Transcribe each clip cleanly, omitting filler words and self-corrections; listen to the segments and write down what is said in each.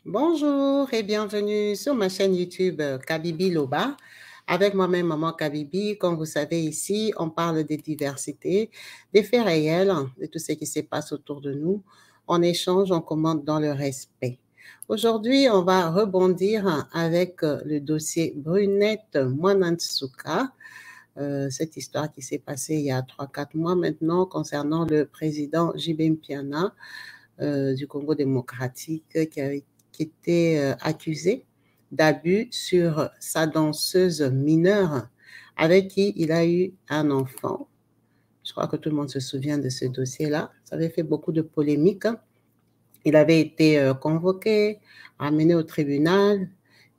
Bonjour et bienvenue sur ma chaîne YouTube Kabibi Loba. Avec moi-même, Maman Kabibi. Comme vous savez, ici, on parle des diversités, des faits réels, de tout ce qui se passe autour de nous. On échange, on commente dans le respect. Aujourd'hui, on va rebondir avec le dossier Brunette Mwanantsuka. Cette histoire qui s'est passée il y a 3 4 mois maintenant concernant le président Jibin Piana du Congo démocratique qui était accusé d'abus sur sa danseuse mineure avec qui il a eu un enfant. Je crois que tout le monde se souvient de ce dossier-là. Ça avait fait beaucoup de polémiques. Il avait été convoqué, amené au tribunal.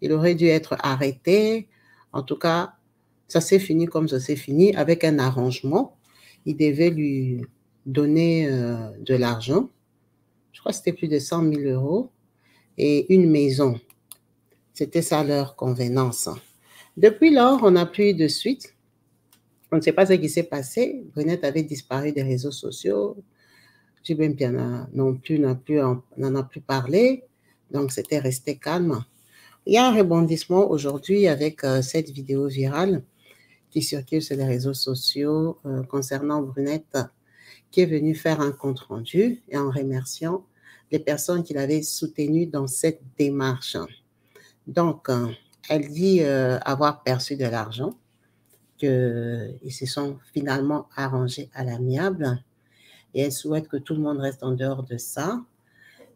Il aurait dû être arrêté. En tout cas, ça s'est fini comme ça s'est fini avec un arrangement. Il devait lui donner de l'argent. Je crois que c'était plus de 100 000 euros et une maison. C'était ça leur convenance. Depuis lors, on n'a plus eu de suite. On ne sait pas ce qui s'est passé. Brunette avait disparu des réseaux sociaux. Jibin Piana non plus n'en a plus parlé. Donc, c'était resté calme. Il y a un rebondissement aujourd'hui avec cette vidéo virale qui circule sur les réseaux sociaux concernant Brunette qui est venue faire un compte-rendu et en remerciant les personnes qui l'avaient soutenue dans cette démarche. Donc, elle dit avoir perçu de l'argent, qu'ils se sont finalement arrangés à l'amiable et elle souhaite que tout le monde reste en dehors de ça.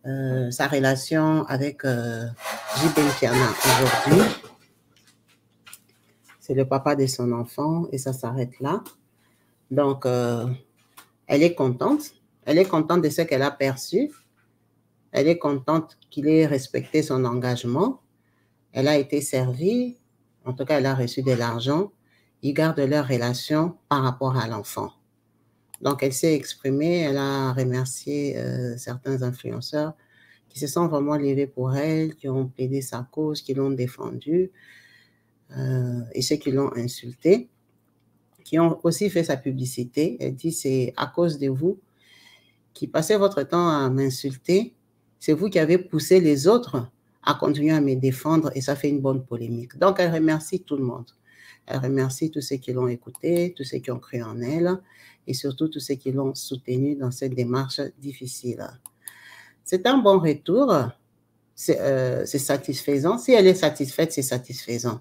Sa relation avec Jibin Piana aujourd'hui, c'est le papa de son enfant et ça s'arrête là. Donc, elle est contente. Elle est contente de ce qu'elle a perçu. Elle est contente qu'il ait respecté son engagement. Elle a été servie. En tout cas, elle a reçu de l'argent. Ils gardent leur relation par rapport à l'enfant. Donc, elle s'est exprimée. Elle a remercié certains influenceurs qui se sont vraiment levés pour elle, qui ont plaidé sa cause, qui l'ont défendue, et ceux qui l'ont insultée, qui ont aussi fait sa publicité. Elle dit, c'est à cause de vous qui passez votre temps à m'insulter, c'est vous qui avez poussé les autres à continuer à me défendre et ça fait une bonne polémique. Donc, elle remercie tout le monde. Elle remercie tous ceux qui l'ont écoutée, tous ceux qui ont cru en elle et surtout tous ceux qui l'ont soutenue dans cette démarche difficile. C'est un bon retour, c'est satisfaisant. Si elle est satisfaite, c'est satisfaisant.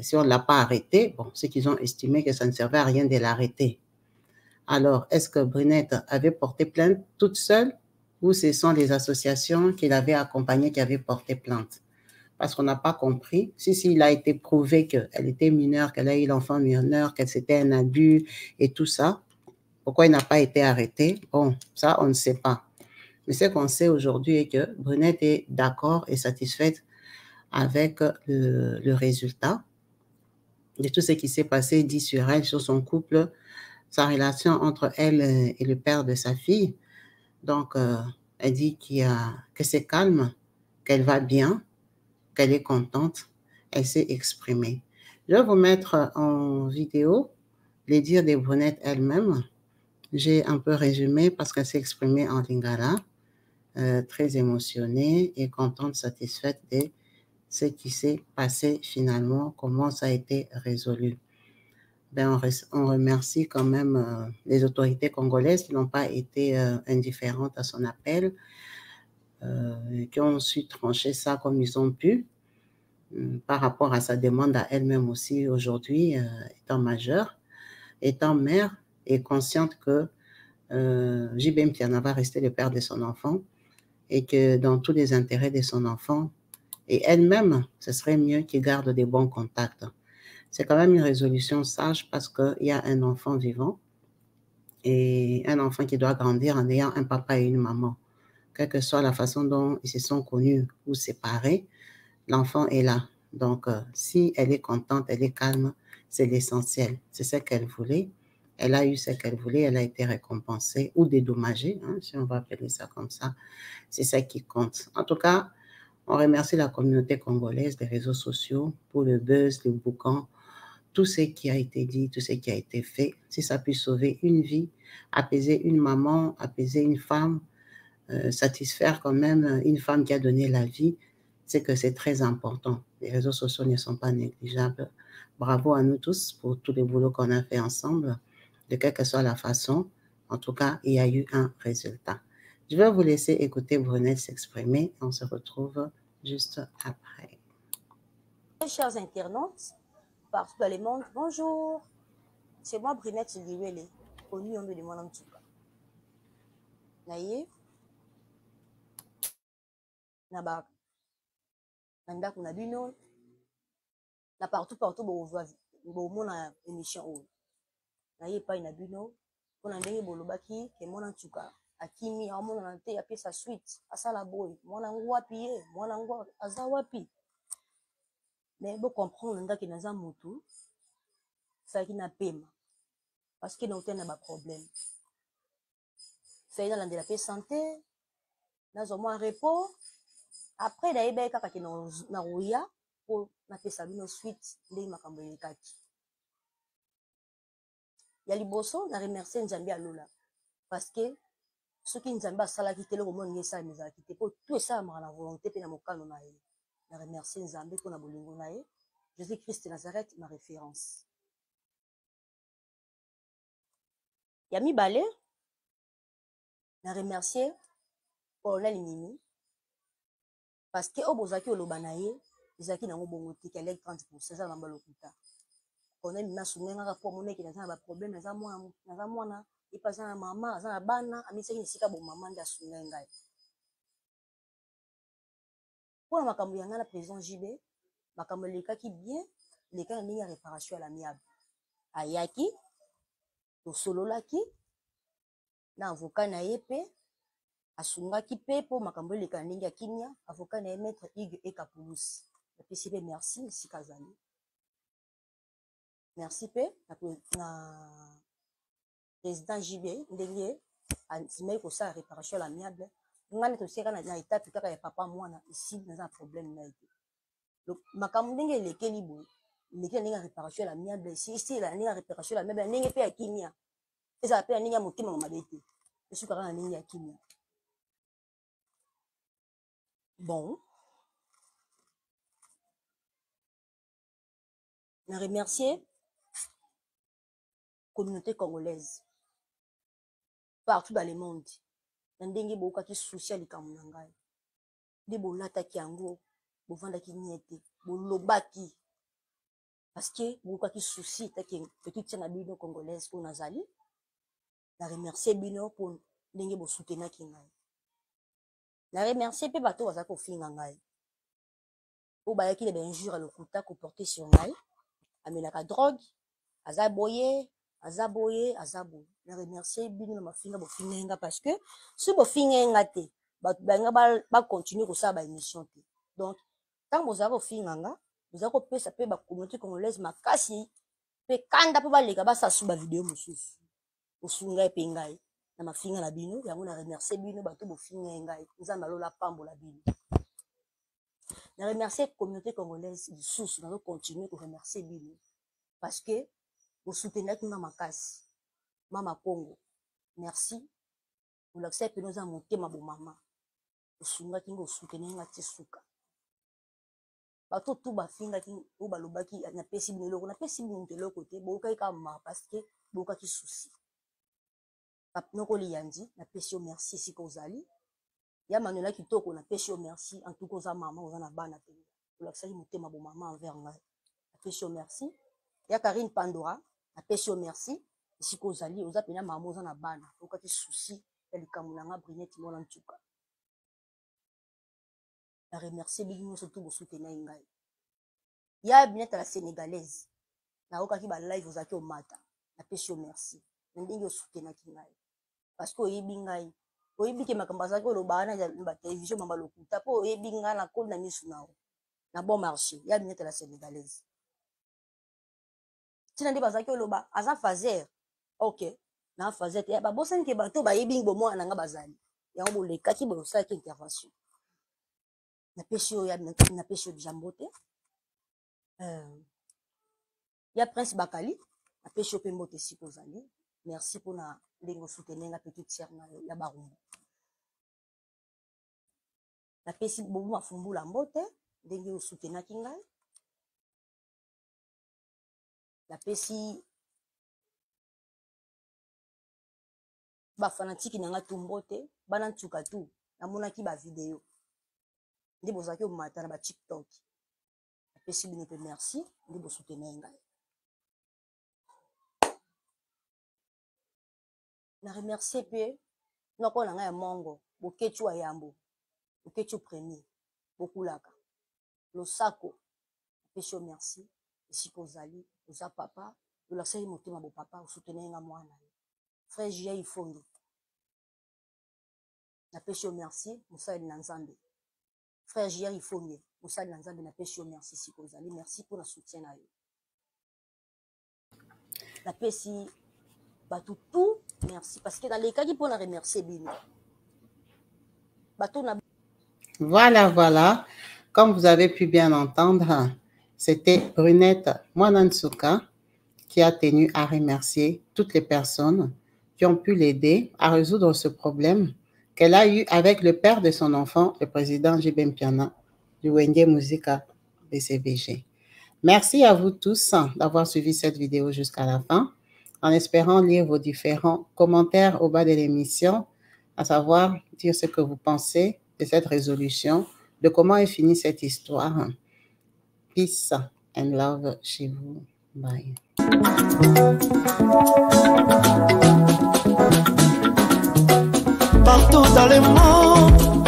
Si on ne l'a pas arrêtée, bon, c'est qu'ils ont estimé que ça ne servait à rien de l'arrêter. Alors, est-ce que Brunette avait porté plainte toute seule ou ce sont les associations qui l'avaient accompagnée qui avaient porté plainte? Parce qu'on n'a pas compris. Si il a été prouvé qu'elle était mineure, qu'elle a eu l'enfant mineur, qu'elle c'était un abus et tout ça, pourquoi il n'a pas été arrêté? Bon, ça, on ne sait pas. Mais ce qu'on sait aujourd'hui est que Brunette est d'accord et satisfaite avec le résultat de tout ce qui s'est passé dit sur elle, sur son couple, sa relation entre elle et le père de sa fille. Donc, elle dit que c'est calme, qu'elle va bien, qu'elle est contente. Elle s'est exprimée. Je vais vous mettre en vidéo les dires des brunettes elles-mêmes. J'ai un peu résumé parce qu'elle s'est exprimée en lingala, très émotionnée et contente, satisfaite de ce qui s'est passé finalement, comment ça a été résolu. Ben, on remercie quand même les autorités congolaises qui n'ont pas été indifférentes à son appel, qui ont su trancher ça comme ils ont pu, par rapport à sa demande à elle-même aussi aujourd'hui, étant majeure, étant mère et consciente que Jibin Piana va rester le père de son enfant et que dans tous les intérêts de son enfant et elle-même, ce serait mieux qu'il garde des bons contacts. C'est quand même une résolution sage parce qu'il y a un enfant vivant et un enfant qui doit grandir en ayant un papa et une maman. Quelle que soit la façon dont ils se sont connus ou séparés, l'enfant est là. Donc, si elle est contente, elle est calme, c'est l'essentiel. C'est ce qu'elle voulait. Elle a eu ce qu'elle voulait, elle a été récompensée ou dédommagée, hein, si on va appeler ça comme ça. C'est ça qui compte. En tout cas, on remercie la communauté congolaise des réseaux sociaux pour le buzz, le boucan, tout ce qui a été dit, tout ce qui a été fait. Si ça peut sauver une vie, apaiser une maman, apaiser une femme, satisfaire quand même une femme qui a donné la vie, c'est que c'est très important. Les réseaux sociaux ne sont pas négligeables. Bravo à nous tous pour tous les boulots qu'on a fait ensemble, de quelle que soit la façon. En tout cas, il y a eu un résultat. Je vais vous laisser écouter Brunette s'exprimer. On se retrouve juste après. Chers internautes, partout dans le monde, bonjour. C'est moi Brunette Liwele, connue en de mon nom Tchouka. Naye, naba, nanda kuna bino, na partout bo mona émission o. Naye pa ina bino, pona ndenge bolobaki ke mona Tchouka akimi amona na te apesa suite asala boy, mona ngwapi ye, mona ngwa aza wapi. Mais bon comprendre ndaki naza mutu, ça qui na pema. Parce que nous avons un problème. Fait dans la santé, nous avons un repos. Après, nous avons un rouya pour nous suite de Makambelekaki. Il y a les bossons, nous remercions Nzambi à Lola. Parce que ceux qui Nzambi a salaki télé au monde, ils savent qu'ils pour tout ça, à la volonté, puis à mon canon. Nous remercions Nzambi pour la bolingo. Jésus-Christ de Nazareth, ma référence. Il y a mis balai. Nous remercions Colonel Mimi. Parce que au bozaki olobanaye ezaki nango bongo te qu'elle 30% ça lamba lokuta on a mina sunenga pour mon ki na ba problème za mwana ipasa na mama za na bana amiseki nisika bo mama nda sunenga pour makambo yanga na président JB makambo lekaki bien leka na ninga réparation à l'amiable ayaki to sololaki na avocat na yepe asungaki pe po makambo leka ndenge ya kimia avocat na maître Hugues Ekapoulos apesi pe merci sikazali merci pe na président JB ndenge andimai kosala réparation à l'amiable ngana toseka na étape kaka ya papa mwana ici naza problème na ete donc makambo ndenge elekeli boye leki na ndenge ya réparation à l'amiable ici la ndenge ya réparation à l'amiable ndenge pe ya kimia ezala pe na ndenge ya motema mabe te esukaka na ndenge ya kimia. Bon, je remercie la communauté congolaise partout dans le monde. Ndenge bokaki souci likambo na ngai. Nde bolataki yango, bovandaki niete, bolobaki. Parce que bokaki souci taki petite na bino congolaise pour nazali. Je remercie bino pour ndenge bo soutenaki ngai. Je remercie pe bato bazaka kofinga ngai. Po bayaki le benjure lokuta ko porter sur ngai. Amelaka drogue, azaboye, azaboye. Je remercie bino na mafinga bofinga parce que si bofinga te, ba continuer ko sa ba émission te. Donc tant bozaka kofinga nga, bozaka kopesa pe ba communauté congolaise makasi pe kanda pe baleka ba sasu ba vidéo mosusu. Osunga pe ngai na mafinga na bino, yango na remercie bino bato bofinga ngai. Nzambe alola pambola bino. Je remercie la communauté congolaise du source, nous allons continuer à remercier Bino. Parce que vous soutenez Mama Kasi, Mama Congo. Merci. Vous l'acceptez, nous avons monté ma maman. Vous soutenez Ngati Souka. Bato tout ba finga ki ou ba lobaki na pesi bino loko na pesi bino de l'autre côté boka kama parce que boka ki souci. Pap noko liyandi na pesi merci si kozali. Ya manuela kitoko na pesi merci en tout cas maman oza na bana te. Vous l'acceptez monté ma maman envers ngai. Na pesi merci. Ya Karine Pandora na pesi merci si kozali oza pena maman oza na bana boka ki souci ya likambo na nga Brunette mona Ntchouka. Je remercie bino surtout pour soutenir ngai. Ya Brunette la sénégalaise. Na okaki ba live ozaki o mata. Na pesi merci. Ndenge soutenir ngai. Parce que oyebi ngai. Oyebi ke makambo azaki oloba na ba télévision mamba lokuta po oyebi ngai na kol na misu na o. Na bon marché. Ya Brunette la sénégalaise. Tina ndi bazaki oloba aza fazer. OK. Na fazer te ba bosani ke bato ba yebi ngo mwana nga bazali. Yango bolekaki bo sa ki intervention. Na pesi o ya na pesi o jambote. Ya Prince Bakali, na pesi o pembote si kozali. Merci pour na ndenge soutenir la petite sœur na ya Barumbu. La pesi bobu mafumbula mbote ndenge osoutenaki ngai. La pesi ba fanatiki na nga tumbote bana ntuka tu namonaki ba video ndi bozaki omata na ba TikTok. La pesi bino pe merci ndi bosoutenir ngai. Na remercier pe noko na ngai ya mongo bokechu wa yambo bokechu premier bokulaka losako pesho merci esiko ozali oza papa olaseli motema bo papa osoutenir nga mwana frère Jia Ifongi na pesho merci mosali na nzambe frère Jia Ifongi mosali na nzambe na pesho merci siko ozali merci pour la soutien na yo na pesi bato tout merci parce que dans les cas qui pour la remercier bino bato na. Voilà. Comme vous avez pu bien entendre, c'était Brunette Mwanansuka qui a tenu à remercier toutes les personnes qui ont pu l'aider à résoudre ce problème qu'elle a eu avec le père de son enfant, le président J.B. Mpiana du Wenge Musica BCBG. Merci à vous tous d'avoir suivi cette vidéo jusqu'à la fin, en espérant lire vos différents commentaires au bas de l'émission, à savoir dire ce que vous pensez de cette résolution, de comment est finie cette histoire. Peace and love chez vous. Bye. Partout dans le monde,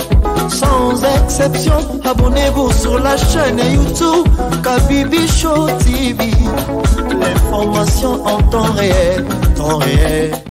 sans exception, abonnez-vous sur la chaîne YouTube Kabibi Show TV. L'information en temps réel, temps réel.